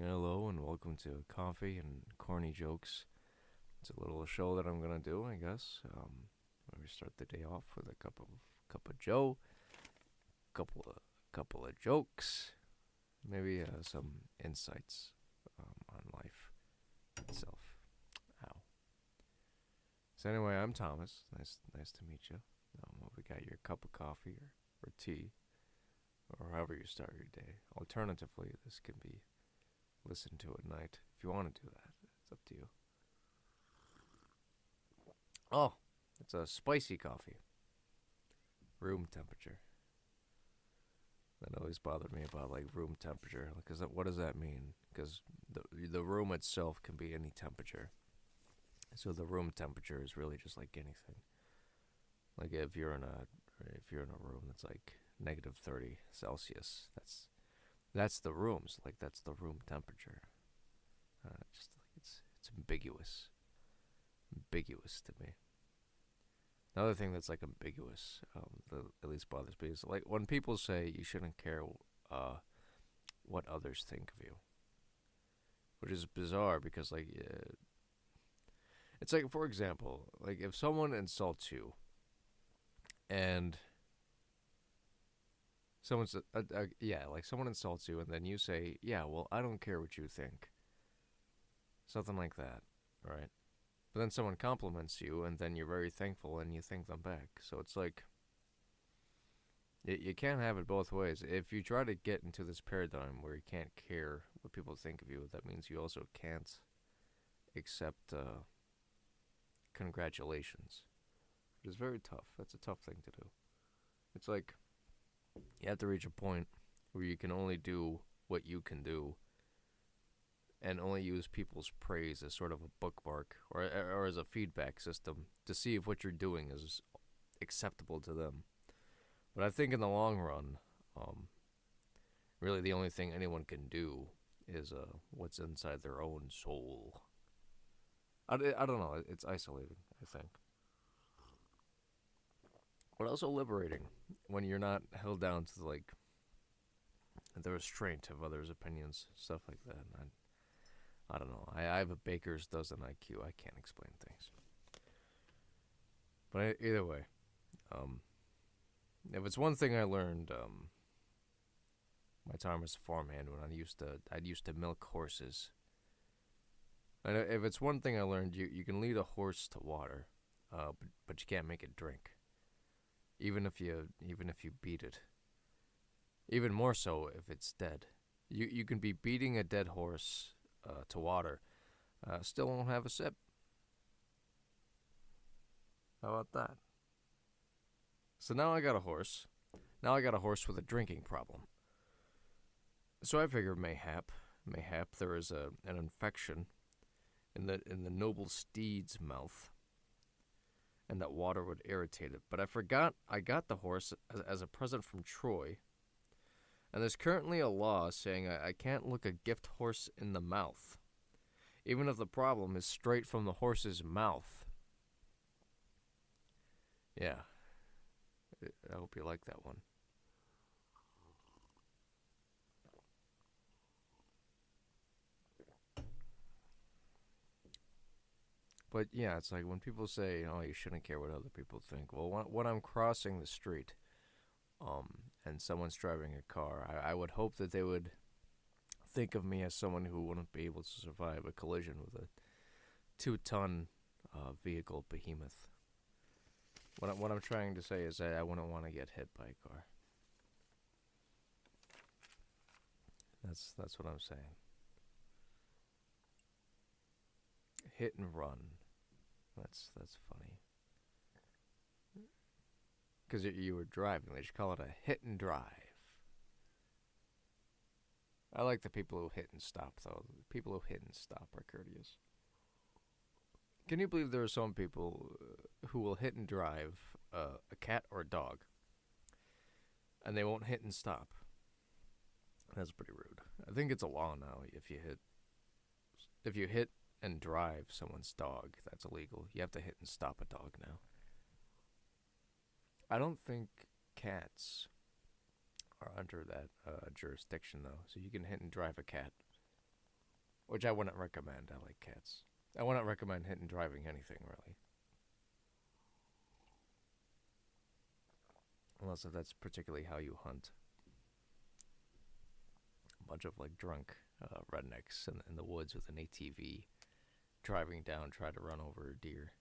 Hello and welcome to Coffee and Corny Jokes. It's a little show that I'm gonna do, I guess. Where we start the day off with a cup of Joe, couple of jokes, maybe some insights on life itself. Ow. So anyway, I'm Thomas. Nice to meet you. Hope we got your cup of coffee or tea or however you start your day. Alternatively, this can be listened to at night if you want to do that. It's up to you. Oh, it's a spicy coffee, room temperature. That always bothered me about like room temperature, because what does that mean? Because the room itself can be any temperature, so the room temperature is really just like anything. Like if you're in a room that's like -30 Celsius, that's the room's like that's the room temperature. Just like it's ambiguous to me. Another thing that's like ambiguous, that at least bothers me, is like when people say you shouldn't care what others think of you, which is bizarre because like it's like, for example, like if someone insults you and someone insults you and then you say, yeah, well, I don't care what you think, something like that, right? But then someone compliments you and then you're very thankful and you thank them back. So it's like you can't have it both ways. If you try to get into this paradigm where you can't care what people think of you, that means you also can't accept congratulations, which is very tough. That's a tough thing to do. It's like you have to reach a point where you can only do what you can do and only use people's praise as sort of a bookmark or as a feedback system to see if what you're doing is acceptable to them. But I think in the long run, um, really the only thing anyone can do is what's inside their own soul. I don't know. It's isolating, I think. But also liberating when you're not held down to like the restraint of others' opinions, stuff like that. I don't know. I have a baker's dozen IQ. I can't explain things. But either way, um, if it's one thing I learned, my time as a farmhand when I'd used to milk horses. And if it's one thing I learned, you can lead a horse to water, but you can't make it drink. Even if you beat it. Even more so if it's dead. You can be beating a dead horse to water, still won't have a sip. How about that? So now I got a horse. Now I got a horse with a drinking problem. So I figured mayhap there is an infection in the noble steed's mouth, and that water would irritate it. But I forgot I got the horse as a present from Troy, and there's currently a law saying I can't look a gift horse in the mouth, even if the problem is straight from the horse's mouth. Yeah, I hope you like that one. But yeah, it's like when people say, "Oh, you shouldn't care what other people think." Well, when I'm crossing the street, and someone's driving a car, I would hope that they would think of me as someone who wouldn't be able to survive a collision with a 2-ton vehicle behemoth. What I'm trying to say is that I wouldn't want to get hit by a car. That's what I'm saying. Hit and run. That's funny. Because you were driving. They should call it a hit and drive. I like the people who hit and stop, though. The people who hit and stop are courteous. Can you believe there are some people who will hit and drive a cat or a dog, and they won't hit and stop? That's pretty rude. I think it's a law now. If you hit and drive someone's dog, that's illegal. You have to hit and stop a dog now. I don't think cats are under that jurisdiction though, so you can hit and drive a cat. which I wouldn't recommend. I like cats. I wouldn't recommend hitting driving anything, really. Unless if that's particularly how you hunt. A bunch of like drunk rednecks in the woods with an ATV driving down, try to run over a deer.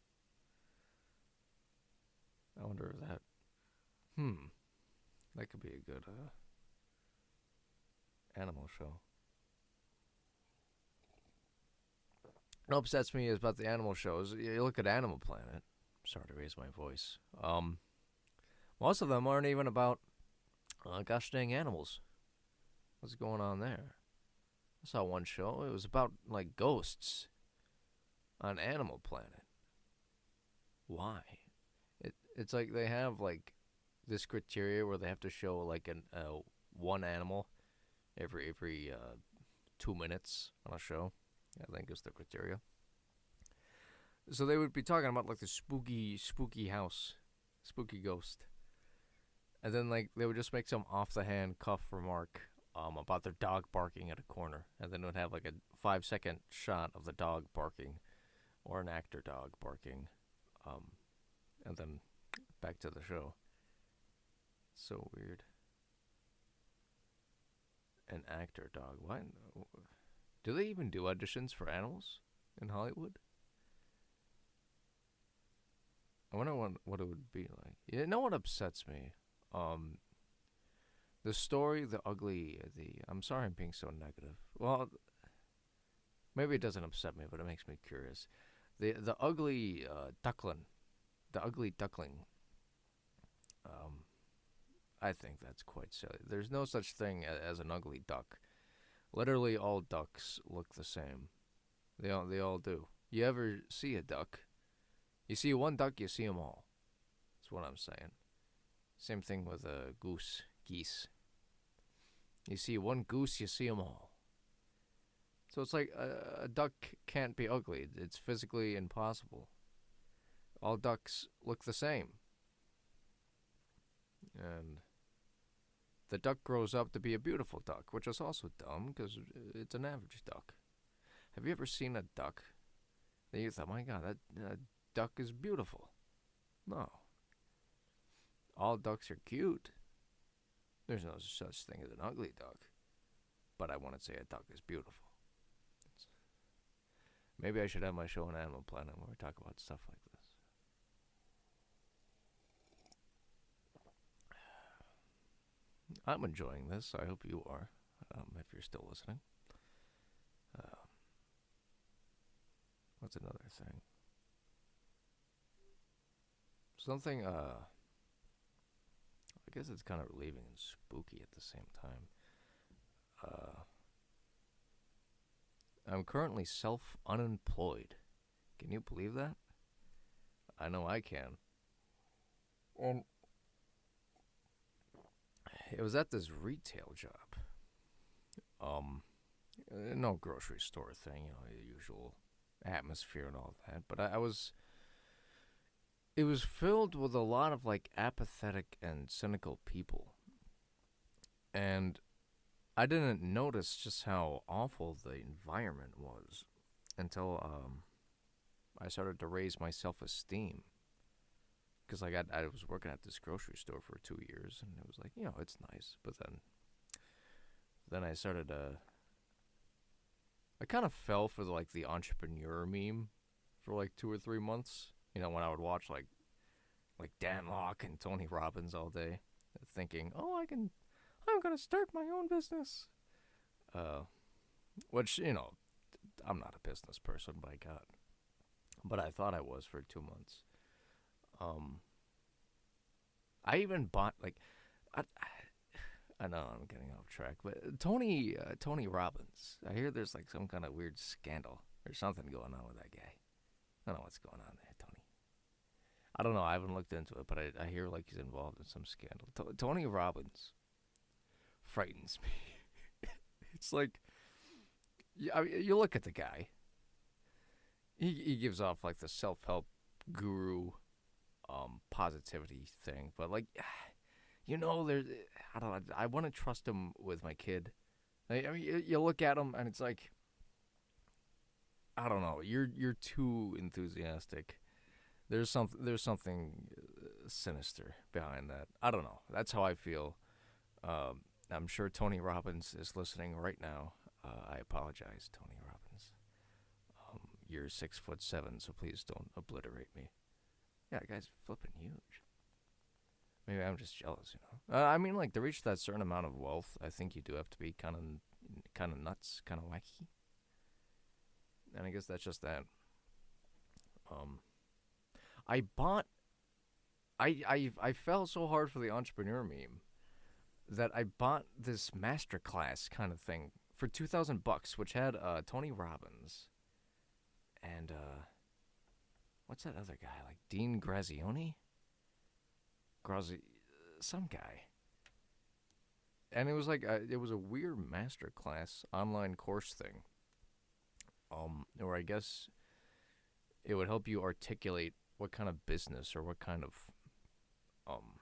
I wonder if that. That could be a good animal show. What upsets me is about the animal shows. You look at Animal Planet. Sorry to raise my voice. Most of them aren't even about gosh dang animals. What's going on there? I saw one show. It was about like ghosts on Animal Planet. Why? It's like they have like this criteria where they have to show like one animal every 2 minutes on a show. I think is the criteria. So they would be talking about like the spooky house, spooky ghost, and then like they would just make some off the hand cuff remark about their dog barking at a corner, and then it would have like a 5-second shot of the dog barking, or an actor dog barking, and then back to the show. So weird. An actor dog. What? Do they even do auditions for animals in Hollywood? I wonder what it would be like. You know what upsets me? The story, the ugly, I'm sorry I'm being so negative. Well, maybe it doesn't upset me, but it makes me curious. The ugly duckling. The ugly duckling. I think that's quite silly. There's no such thing as an ugly duck. Literally all ducks look the same. They all do. You ever see a duck? You see one duck, you see them all. That's what I'm saying. Same thing with a geese. You see one goose, you see them all. So it's like a duck can't be ugly. It's physically impossible. All ducks look the same. And the duck grows up to be a beautiful duck, which is also dumb because it's an average duck. Have you ever seen a duck that you thought, my God, that duck is beautiful? No. All ducks are cute. There's no such thing as an ugly duck. But I want to say a duck is beautiful. Maybe I should have my show on Animal Planet where we talk about stuff like this. I'm enjoying this. I hope you are, if you're still listening. What's another thing? Something, I guess it's kind of relieving and spooky at the same time. I'm currently self-unemployed. Can you believe that? I know I can. And it was at this retail job. No grocery store thing, the usual atmosphere and all that. But it was filled with a lot of like apathetic and cynical people. And I didn't notice just how awful the environment was until I started to raise my self-esteem. Because like I was working at this grocery store for 2 years, and it was like, it's nice. But then I started I kind of fell for the entrepreneur meme for like 2 or 3 months. When I would watch like Dan Locke and Tony Robbins all day, thinking, I'm gonna start my own business. Which I'm not a business person, by God. But I thought I was for 2 months. I even bought I know I'm getting off track, but Tony Robbins. I hear there's like some kind of weird scandal or something going on with that guy. I don't know what's going on there, Tony. I don't know. I haven't looked into it, but I hear like he's involved in some scandal. Tony Robbins frightens me. It's like, you look at the guy. He gives off like the self-help guru, positivity thing, but like, there's, I don't know. I want to trust him with my kid. You look at him and it's like, I don't know. You're too enthusiastic. There's something sinister behind that. I don't know. That's how I feel. I'm sure Tony Robbins is listening right now. I apologize, Tony Robbins. You're 6'7", so please don't obliterate me. Yeah, the guy's flipping huge. Maybe I'm just jealous, you know. I mean, like to reach that certain amount of wealth, I think you do have to be kind of nuts, kind of wacky. And I guess that's just that. Um, I bought. I fell so hard for the entrepreneur meme that I bought this masterclass kind of thing for $2,000, which had Tony Robbins and what's that other guy, like Dean Grazioni, some guy. And it was like it was a weird masterclass online course thing, where I guess it would help you articulate what kind of business or what kind of um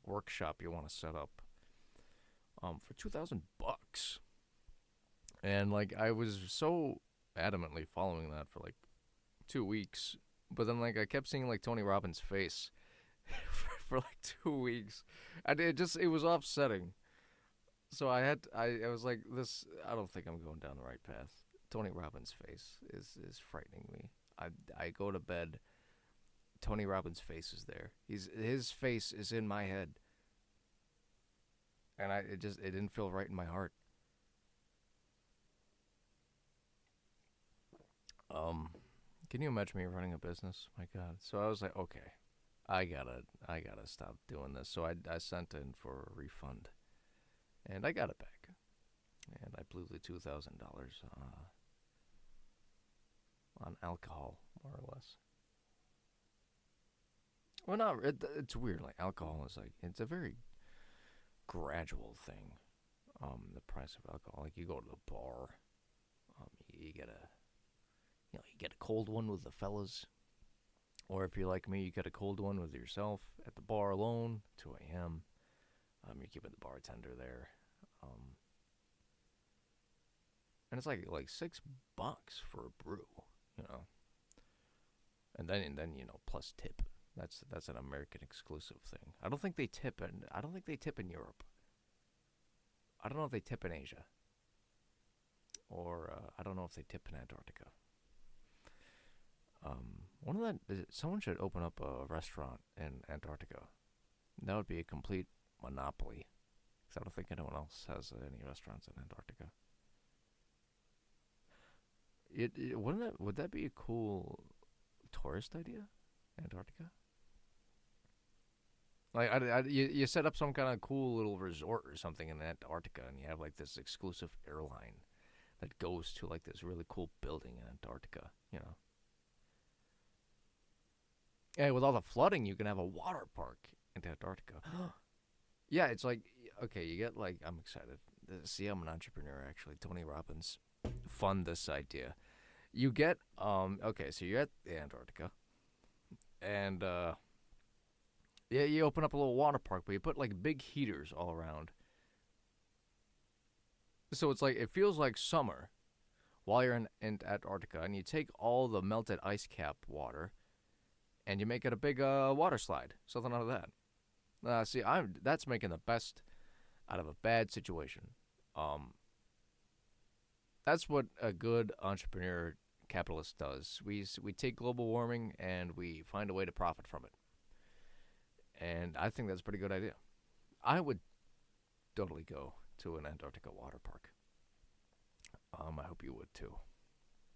workshop you want to set up for $2,000. And like I was so adamantly following that for like 2 weeks, but then like I kept seeing like Tony Robbins' face for like 2 weeks, and it was offsetting. So I was like, this, I don't think I'm going down the right path. Tony Robbins' face is frightening me. I go to bed, Tony Robbins' face is there. His face is in my head. And it didn't feel right in my heart. Can you imagine me running a business? My God. So I was like, okay, I gotta stop doing this. So I sent in for a refund, and I got it back, and I blew the $2,000 on alcohol, more or less. Well, not it's weird. Like alcohol is like it's a very gradual thing. The price of alcohol, like you go to the bar, you get you get a cold one with the fellas, or if you're like me, you get a cold one with yourself at the bar alone, 2 a.m. You're keeping the bartender there, and it's like $6 for a brew, you know, and then plus tip. That's an American exclusive thing. I don't think they tip in Europe. I don't know if they tip in Asia, or I don't know if they tip in Antarctica. One of someone should open up a restaurant in Antarctica. That would be a complete monopoly, because I don't think anyone else has any restaurants in Antarctica. Would that be a cool tourist idea, Antarctica? Like you set up some kind of cool little resort or something in Antarctica, and you have like this exclusive airline that goes to like this really cool building in Antarctica, you know. And with all the flooding, you can have a water park in Antarctica. Yeah, it's like, okay, you get like, I'm excited. See, I'm an entrepreneur actually. Tony Robbins fund this idea. You get okay, so you're at Antarctica, and yeah, you open up a little water park, but you put like big heaters all around. So it's like it feels like summer while you're in Antarctica, and you take all the melted ice cap water, and you make it a big water slide, something out of that. See, that's making the best out of a bad situation. That's what a good entrepreneur capitalist does. We take global warming and we find a way to profit from it. And I think that's a pretty good idea. I would totally go to an Antarctica water park. I hope you would too.